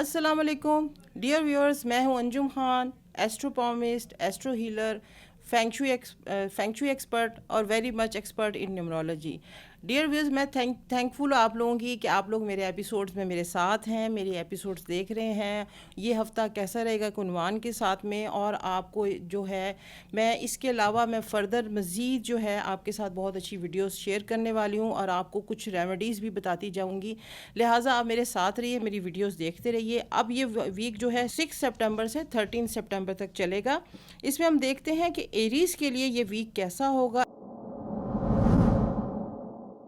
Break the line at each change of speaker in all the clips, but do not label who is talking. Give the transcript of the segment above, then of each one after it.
अस्सलाम वालेकुम dear viewers, मैं हूं Anjum Khan, astropalmist, astro healer, feng shui expert और very much expert in numerology. Dear viewers, मैं थैंकफुल हूँ आप लोगों की कि आप लोग मेरे एपिसोड्स में मेरे साथ हैं, मेरे एपिसोड्स देख रहे हैं। ये हफ़्ता कैसा रहेगा कुनवान के साथ में, और आपको जो है मैं इसके अलावा मैं फ़र्दर मज़ीद जो है आपके साथ बहुत अच्छी वीडियोस शेयर करने वाली हूँ और आपको कुछ रेमेडीज़ भी बताती जाऊँगी। लिहाजा आप मेरे साथ रहिए, मेरी वीडियोस देखते रहिए। अब ये वीक जो है 6 सितंबर से 13 सितंबर तक चलेगा। इसमें हम देखते हैं कि एरीज़ के लिए ये वीक कैसा होगा।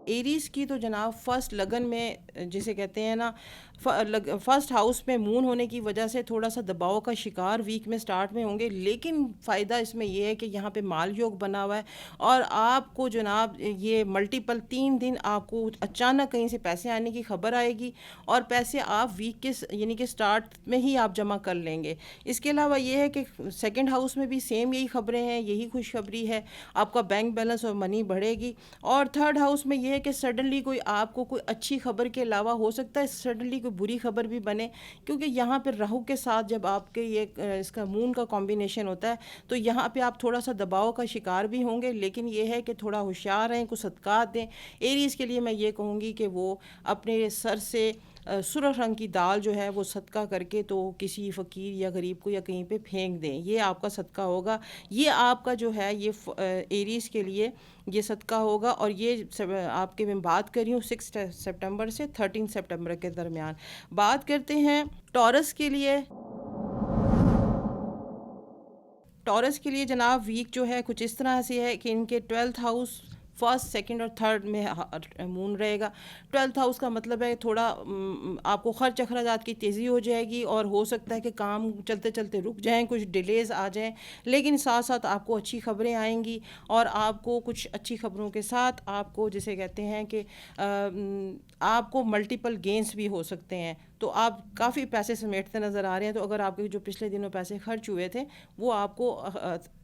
एरीज़ की तो जनाब फर्स्ट लगन में जिसे कहते हैं ना, फर्स्ट हाउस में मून होने की वजह से थोड़ा सा दबाव का शिकार वीक में स्टार्ट में होंगे, लेकिन फ़ायदा इसमें यह है कि यहाँ पे माल योग बना हुआ है और आपको जनाब ये मल्टीपल 3 दिन आपको अचानक कहीं से पैसे आने की खबर आएगी और पैसे आप वीक के यानी कि स्टार्ट में ही आप जमा कर लेंगे। इसके अलावा ये है कि सेकेंड हाउस में भी सेम यही खबरें हैं, यही खुशखबरी है, आपका बैंक बैलेंस और मनी बढ़ेगी। और थर्ड हाउस में यह है कि सडनली कोई आपको कोई अच्छी खबर के अलावा हो सकता है सडनली कोई बुरी खबर भी बने, क्योंकि यहाँ पर राहु के साथ जब आपके ये इसका मून का कॉम्बिनेशन होता है तो यहाँ पे आप थोड़ा सा दबाव का शिकार भी होंगे। लेकिन ये है कि थोड़ा होशियार रहें, कुछ सदकात दें। एरीज़ के लिए मैं ये कहूँगी कि वो अपने सर से सुरख रंग की दाल जो है वो सदका करके तो किसी फ़कीर या गरीब को या कहीं पे फेंक दें, ये आपका सदका होगा। ये आपका जो है ये एरीज़ के लिए ये सदका होगा। और ये आपके मैं बात कर रही हूँ 6 सितंबर से 13 सितंबर के दरमियान। बात करते हैं टॉरस के लिए। टॉरस के लिए जनाब वीक जो है कुछ इस तरह से है कि इनके 12th हाउस फर्स्ट सेकंड और थर्ड में मून रहेगा। 12th हाउस का मतलब है थोड़ा आपको खर्च अखराजात की तेज़ी हो जाएगी और हो सकता है कि काम चलते चलते रुक जाएं, कुछ डिलेज़ आ जाएं, लेकिन साथ साथ आपको अच्छी खबरें आएंगी और आपको कुछ अच्छी खबरों के साथ आपको जिसे कहते हैं कि आपको मल्टीपल गेंस भी हो सकते हैं। तो आप काफ़ी पैसे समेटते नज़र आ रहे हैं, तो अगर आपके जो पिछले दिनों पैसे खर्च हुए थे वो आपको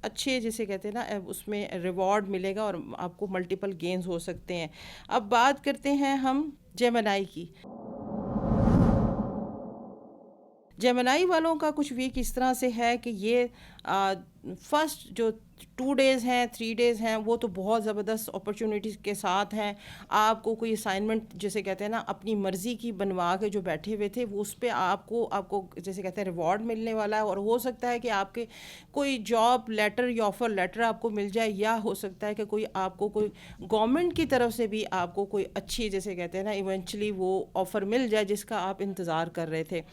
अच्छे जिसे कहते हैं ना उसमें रिवॉर्ड मिलेगा और आपको मल्टीपल गेंस हो सकते हैं। अब बात करते हैं हम जेमिनी की। जेमिनी वालों का कुछ वीक इस तरह से है कि ये फर्स्ट जो 2 डेज़ हैं 3 डेज़ हैं वो तो बहुत ज़बरदस्त अपॉर्चुनिटीज़ के साथ हैं। आपको कोई असाइनमेंट जिसे कहते हैं ना अपनी मर्ज़ी की बनवा के जो बैठे हुए थे वो उस पर आपको जैसे कहते हैं रिवॉर्ड मिलने वाला है। और हो सकता है कि आपके कोई जॉब लेटर या ऑफ़र लेटर आपको मिल जाए, या हो सकता है कि कोई आपको कोई गवर्नमेंट की तरफ से भी आपको कोई अच्छी जैसे कहते हैं ना इवेंचुअली वो ऑफ़र मिल जाए जिसका आप इंतज़ार कर रहे थे।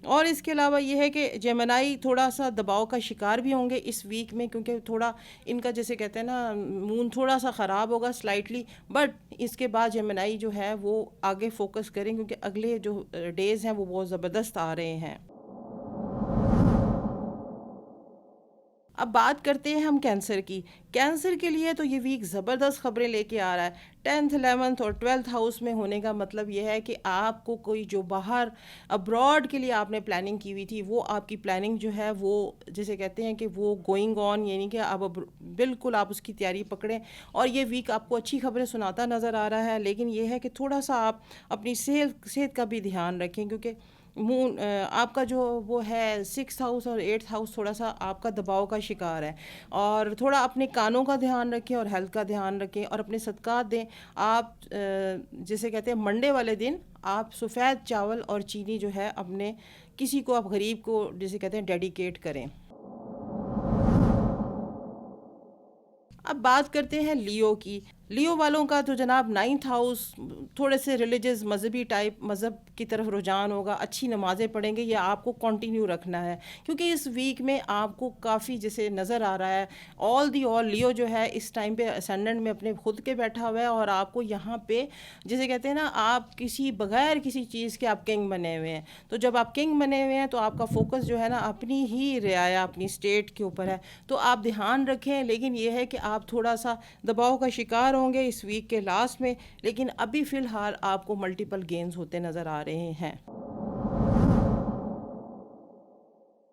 और इसके अलावा ये है कि जेमिनी थोड़ा सा दबाव का शिकार भी होंगे इस वीक में, क्योंकि थोड़ा इनका जैसे कहते हैं ना मून थोड़ा सा ख़राब होगा स्लाइटली, बट इसके बाद जेमिनी जो है वो आगे फोकस करें क्योंकि अगले जो डेज़ हैं वो बहुत ज़बरदस्त आ रहे हैं। अब बात करते हैं हम कैंसर की। कैंसर के लिए तो ये वीक ज़बरदस्त खबरें लेके आ रहा है। 10th 11th और 12th हाउस में होने का मतलब ये है कि आपको कोई जो बाहर अब्रॉड के लिए आपने प्लानिंग की हुई थी वो आपकी प्लानिंग जो है वो जिसे कहते हैं कि वो गोइंग ऑन, यानी कि अब बिल्कुल आप उसकी तैयारी पकड़ें। और ये वीक आपको अच्छी खबरें सुनाता नज़र आ रहा है, लेकिन ये है कि थोड़ा सा आप अपनी सेहत का भी ध्यान रखें, क्योंकि मून आपका जो वो है 6th हाउस और 8th हाउस थोड़ा सा आपका दबाव का शिकार है। और थोड़ा अपने कानों का ध्यान रखें और हेल्थ का ध्यान रखें और अपने सदकात दें। आप जिसे कहते हैं मंडे वाले दिन आप सफ़ेद चावल और चीनी जो है अपने किसी को आप गरीब को जिसे कहते हैं डेडिकेट करें। अब बात करते हैं लियो की। लियो वालों का तो जनाब 9th हाउस थोड़े से रिलीजियस मजहबी टाइप मज़हब की तरफ रुझान होगा, अच्छी नमाज़ें पढ़ेंगे, ये आपको कंटिन्यू रखना है क्योंकि इस वीक में आपको काफ़ी जैसे नज़र आ रहा है ऑल दी ऑल लियो जो है इस टाइम पे असेंडेंट में अपने खुद के बैठा हुआ है और आपको यहाँ पे जैसे कहते हैं ना आप किसी बगैर किसी चीज़ के आप किंग बने हुए हैं। तो जब आप किंग बने हुए हैं तो आपका फोकस जो है ना अपनी ही रियाया अपनी स्टेट के ऊपर है, तो आप ध्यान रखें। लेकिन ये है कि आप थोड़ा सा दबाव का शिकार होंगे इस वीक के लास्ट में, लेकिन अभी फ़िलहाल आपको मल्टीपल गेंस होते नज़र आ रहे हैं।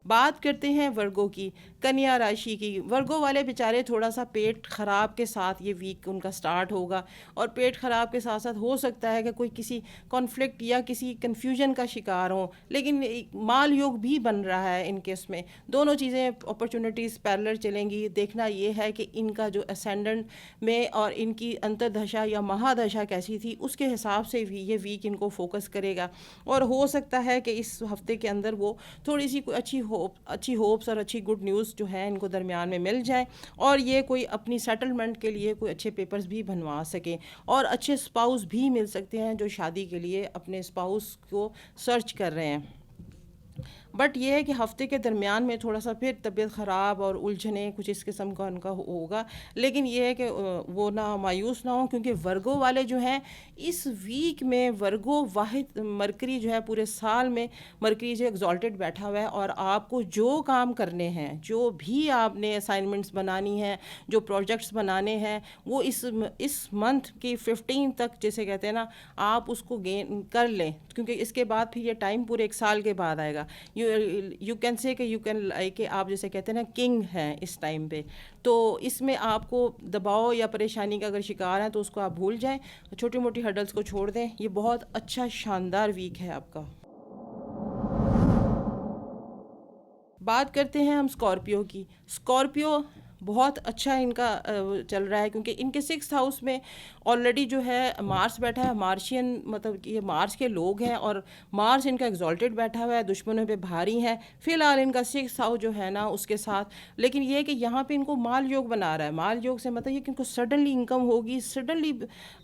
बात करते हैं वर्गो की, कन्या राशि की। वर्गो वाले बेचारे थोड़ा सा पेट ख़राब के साथ ये वीक उनका स्टार्ट होगा, और पेट ख़राब के साथ साथ हो सकता है कि कोई किसी कॉन्फ्लिक्ट या किसी कन्फ्यूजन का शिकार हो। लेकिन माल योग भी बन रहा है इनके उसमें, दोनों चीज़ें अपॉर्चुनिटीज़ पैरेलल चलेंगी। देखना ये है कि इनका जो असेंडेंट में और इनकी अंतर्दशा या महादशा कैसी थी, उसके हिसाब से भी ये वीक इनको फोकस करेगा। और हो सकता है कि इस हफ्ते के अंदर वो थोड़ी सी कोई अच्छी होप्स और अच्छी गुड न्यूज़ जो है इनको दरमियान में मिल जाए, और ये कोई अपनी सेटलमेंट के लिए कोई अच्छे पेपर्स भी बनवा सकें, और अच्छे स्पाउस भी मिल सकते हैं जो शादी के लिए अपने स्पाउस को सर्च कर रहे हैं। बट ये है कि हफ्ते के दरमियान में थोड़ा सा फिर तबीयत ख़राब और उलझने कुछ इस किस्म का उनका होगा। लेकिन ये है कि वो ना मायूस ना हो, क्योंकि वर्गो वाले जो हैं इस वीक में, वर्गो वाहिद मरकरी जो है पूरे साल में मरकरी जो एग्जॉल्टेड बैठा हुआ है, और आपको जो काम करने हैं, जो भी आपने असाइनमेंट्स बनानी हैं, जो प्रोजेक्ट्स बनाने हैं, वो इस मंथ की 15 तक जैसे कहते हैं ना, आप उसको गेन कर लें, क्योंकि इसके बाद फिर ये टाइम पूरे एक साल के बाद आएगा। यू कैन से कि यू कैन लाइक कि आप जैसे कहते हैं ना किंग हैं इस टाइम पे। तो इसमें आपको दबाव या परेशानी का अगर शिकार हैं तो उसको आप भूल जाएं, छोटी मोटी हर्डल्स को छोड़ दें। ये बहुत अच्छा शानदार वीक है आपका। बात करते हैं हम स्कॉर्पियो की। स्कॉर्पियो बहुत अच्छा इनका चल रहा है, क्योंकि इनके 6th हाउस में ऑलरेडी जो है मार्स बैठा है। मार्शियन मतलब कि ये मार्स के लोग हैं, और मार्स इनका एग्जॉल्टेड बैठा हुआ है, दुश्मनों पे भारी है फिलहाल इनका 6th हाउस जो है ना उसके साथ। लेकिन ये है कि यहाँ पे इनको माल योग बना रहा है। माल योग से मतलब ये कि इनको सडनली इनकम होगी, सडनली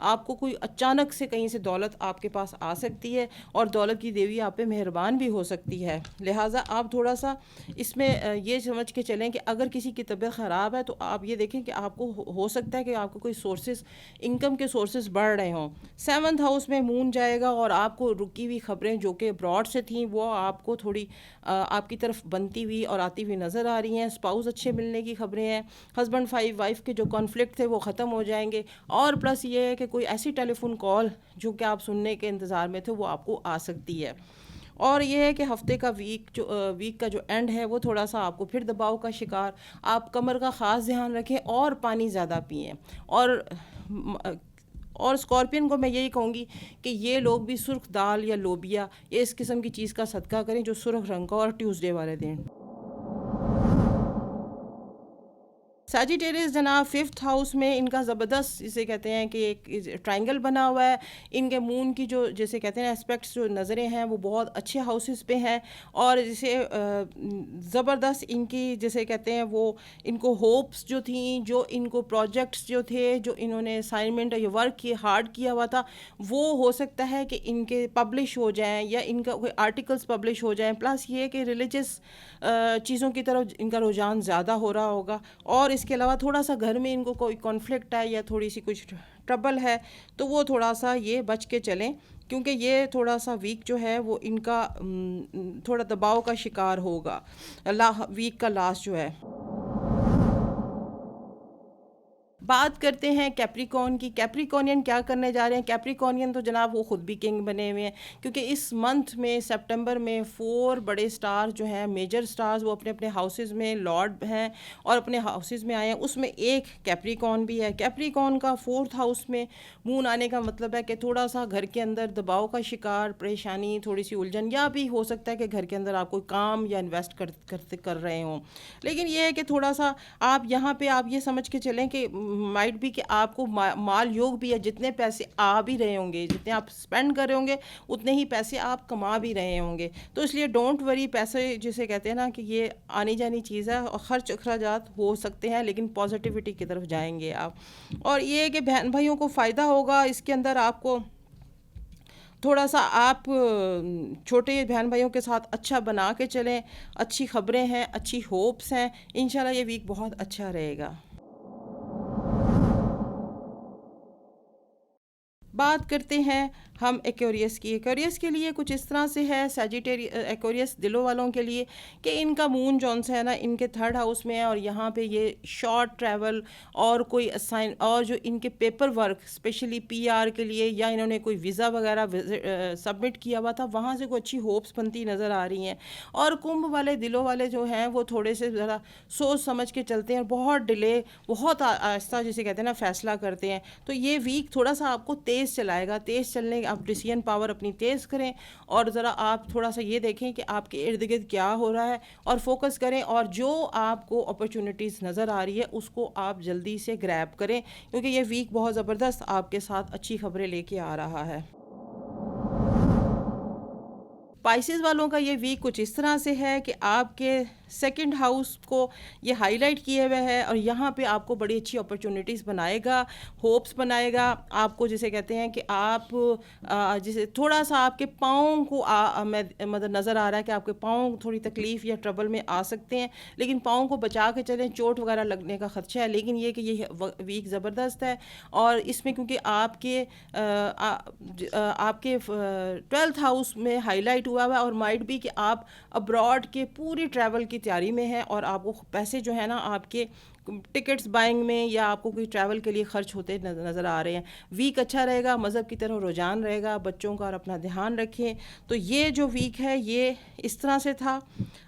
आपको कोई अचानक से कहीं से दौलत आपके पास आ सकती है, और दौलत की देवी आप पे मेहरबान भी हो सकती है। लिहाजा आप थोड़ा सा इसमें ये समझ के चलें कि अगर किसी की तबीयत ख़राब है तो आप ये देखें कि आपको हो सकता है कि आपको कोई सोर्सेज, इनकम के सोर्सेज बढ़ रहे हों। 7th हाउस में मून जाएगा, और आपको रुकी हुई खबरें जो कि अब्रॉड से थी वो आपको थोड़ी आपकी तरफ बनती हुई और आती हुई नज़र आ रही हैं। स्पाउस अच्छे मिलने की खबरें हैं। हस्बैंड वाइफ के जो कॉन्फ्लिक्ट थे वो ख़त्म हो जाएंगे, और प्लस ये है कि कोई ऐसी टेलीफोन कॉल जो कि आप सुनने के इंतज़ार में थे वो आपको आ सकती है। और ये है कि हफ्ते का वीक का जो एंड है वो थोड़ा सा आपको फिर दबाव का शिकार। आप कमर का ख़ास ध्यान रखें और पानी ज़्यादा पिएं। और स्कॉर्पियन को मैं यही कहूँगी कि ये लोग भी सुर्ख दाल या लोबिया या इस किस्म की चीज़ का सदका करें जो सुर्ख रंग का, और ट्यूसडे वाले दिन। सैजिटेरियस जनाब 5th हाउस में इनका ज़बरदस्त जिसे कहते हैं कि एक ट्रायंगल बना हुआ है। इनके मून की जो जैसे कहते हैं एस्पेक्ट्स, जो नज़रें हैं वो बहुत अच्छे हाउसेस पे हैं, और जैसे ज़बरदस्त इनकी जैसे कहते हैं वो इनको होप्स जो थी, जो इनको प्रोजेक्ट्स जो थे, जो इन्होंने असाइनमेंट या वर्क किया हार्ड किया हुआ था, वो हो सकता है कि इनके पब्लिश हो जाएँ या इनका कोई आर्टिकल्स पब्लिश हो जाएँ। प्लस ये कि रिलीजियस चीज़ों की तरफ इनका रुझान ज़्यादा हो रहा होगा। और इसके अलावा थोड़ा सा घर में इनको कोई कॉन्फ्लिक्ट है या थोड़ी सी कुछ ट्रबल है तो वो थोड़ा सा ये बच के चलें, क्योंकि ये थोड़ा सा वीक जो है वो इनका थोड़ा दबाव का शिकार होगा वीक का लास्ट जो है। बात करते हैं कैप्रिकॉर्न की। कैप्रिकॉर्नियन क्या करने जा रहे हैं? कैप्रिकॉर्नियन तो जनाब वो खुद भी किंग बने हुए हैं, क्योंकि इस मंथ में सितंबर में 4 बड़े स्टार जो हैं, मेजर स्टार्स, वो अपने अपने हाउसेस में लॉर्ड हैं और अपने हाउसेस में आए हैं। उसमें एक कैप्रिकॉर्न भी है। कैप्रिकॉर्न का 4th हाउस में मून आने का मतलब है कि थोड़ा सा घर के अंदर दबाव का शिकार, परेशानी, थोड़ी सी उलझन, या भी हो सकता है कि घर के अंदर आप कोई काम या इन्वेस्ट कर रहे हों। लेकिन यह है कि थोड़ा सा आप यहाँ पे आप ये समझ के चलें कि माइट भी कि आपको माल योग भी है। जितने पैसे आ भी रहे होंगे, जितने आप स्पेंड कर रहे होंगे, उतने ही पैसे आप कमा भी रहे होंगे। तो इसलिए डोंट वरी, पैसे जिसे कहते हैं ना कि ये आनी जानी चीज़ है, और खर्च अखराजात हो सकते हैं लेकिन पॉजिटिविटी की तरफ जाएंगे आप। और ये है कि बहन भाइयों को फ़ायदा होगा इसके अंदर। आपको थोड़ा सा आप छोटे बहन भाइयों के साथ अच्छा बना के चलें। अच्छी खबरें हैं, अच्छी होप्स हैं। इंशाल्लाह ये वीक बहुत अच्छा रहेगा। बात करते हैं हम एक्वेरियस की। एक्वेरियस के लिए कुछ इस तरह से है, सैजिटेरियस एक्वेरियस दिलों वालों के लिए, कि इनका मून जौन सा है ना इनके थर्ड हाउस में है, और यहाँ पे ये शॉर्ट ट्रैवल और कोई असाइन और जो इनके पेपर वर्क स्पेशली पीआर के लिए या इन्होंने कोई वीज़ा वगैरह सबमिट किया हुआ था, वहाँ से कोई अच्छी होप्स बनती नज़र आ रही हैं। और कुंभ वाले दिलों वाले जो हैं वो थोड़े से ज़रा सोच समझ के चलते हैं, बहुत डिले, बहुत आहिस्ता जिसे कहते हैं ना फैसला करते हैं। तो ये वीक थोड़ा सा आपको तेज़ चलाएगा। तेज़ चलने आप डिसीजन पावर अपनी तेज़ करें, और ज़रा आप थोड़ा सा ये देखें कि आपके इर्द गिर्द क्या हो रहा है और फोकस करें, और जो आपको अपॉर्चुनिटीज़ नज़र आ रही है उसको आप जल्दी से ग्रैब करें, क्योंकि ये वीक बहुत ज़बरदस्त आपके साथ अच्छी खबरें लेके आ रहा है। स्पाइसेस वालों का ये वीक कुछ इस तरह से है कि आपके सेकंड हाउस को ये हाईलाइट किए हुए है, और यहाँ पे आपको बड़ी अच्छी अपॉर्चुनिटीज़ बनाएगा, होप्स बनाएगा आपको, जिसे कहते हैं कि आप जिसे थोड़ा सा आपके पाँव को मतलब नज़र आ रहा है कि आपके पाँव थोड़ी तकलीफ़ या ट्रबल में आ सकते हैं, लेकिन पाँव को बचा के चलें, चोट वगैरह लगने का ख़दशा है। लेकिन ये कि ये वीक ज़बरदस्त है, और इसमें क्योंकि आपके 12th हाउस में हाईलाइट हुआ हुआ, और माइट भी कि आप अब्रॉड के पूरी ट्रैवल की तैयारी में हैं, और आपको पैसे जो है ना आपके टिकट्स बाइंग में या आपको कोई ट्रैवल के लिए खर्च होते नज़र आ रहे हैं। वीक अच्छा रहेगा, मज़हब की तरफ रुझान रहेगा बच्चों का, और अपना ध्यान रखें। तो ये जो वीक है ये इस तरह से था।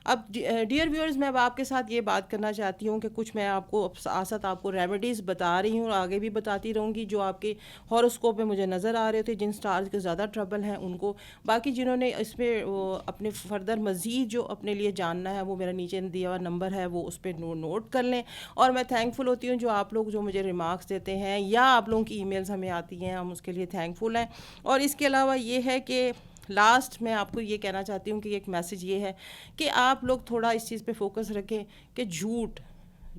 अब डियर व्यूअर्स, मैं अब आपके साथ ये बात करना चाहती हूँ कि कुछ मैं आपको साथ आपको रेमेडीज़ बता रही हूँ, आगे भी बताती रहूँगी, जो आपके हॉरोस्कोप में मुझे नज़र आ रहे थे, जिन स्टार्स के ज़्यादा ट्रबल हैं उनको। बाकी जिन्होंने इसमें अपने फर्दर मज़ीद जो अपने लिए जानना है, वो मेरा नीचे दिया हुआ नंबर है, वो उस पर नोट कर लें। और मैं थैंकफुल होती हूँ जो आप लोग जो मुझे रिमार्क्स देते हैं, या आप लोगों की ईमेल्स हमें आती हैं, हम उसके लिए थैंकफुल हैं। और इसके अलावा ये है कि लास्ट मैं आपको ये कहना चाहती हूँ कि एक मैसेज ये है कि आप लोग थोड़ा इस चीज़ पे फोकस रखें कि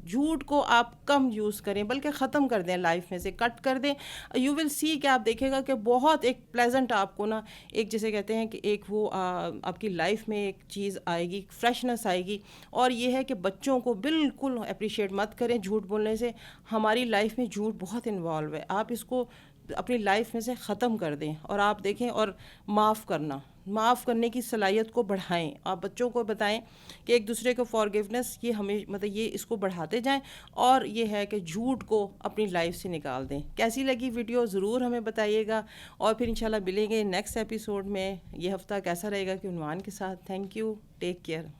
झूठ को आप कम यूज़ करें, बल्कि ख़त्म कर दें, लाइफ में से कट कर दें। यू विल सी कि आप देखेगा कि बहुत एक प्लेजेंट आपको ना, एक जिसे कहते हैं कि एक वो आपकी लाइफ में एक चीज़ आएगी, फ्रेशनेस आएगी। और ये है कि बच्चों को बिल्कुल अप्रिशिएट मत करें झूठ बोलने से। हमारी लाइफ में झूठ बहुत इन्वॉल्व है, आप इसको अपनी लाइफ में से ख़त्म कर दें, और आप देखें, और माफ़ करने की सलाहियत को बढ़ाएं। आप बच्चों को बताएं कि एक दूसरे को फॉरगिवनेस ये हमें मतलब ये इसको बढ़ाते जाएं, और ये है कि झूठ को अपनी लाइफ से निकाल दें। कैसी लगी वीडियो ज़रूर हमें बताइएगा, और फिर इंशाल्लाह मिलेंगे नेक्स्ट एपिसोड में। ये हफ़्ता कैसा रहेगा कि उन्वान के साथ। Thank you, take care.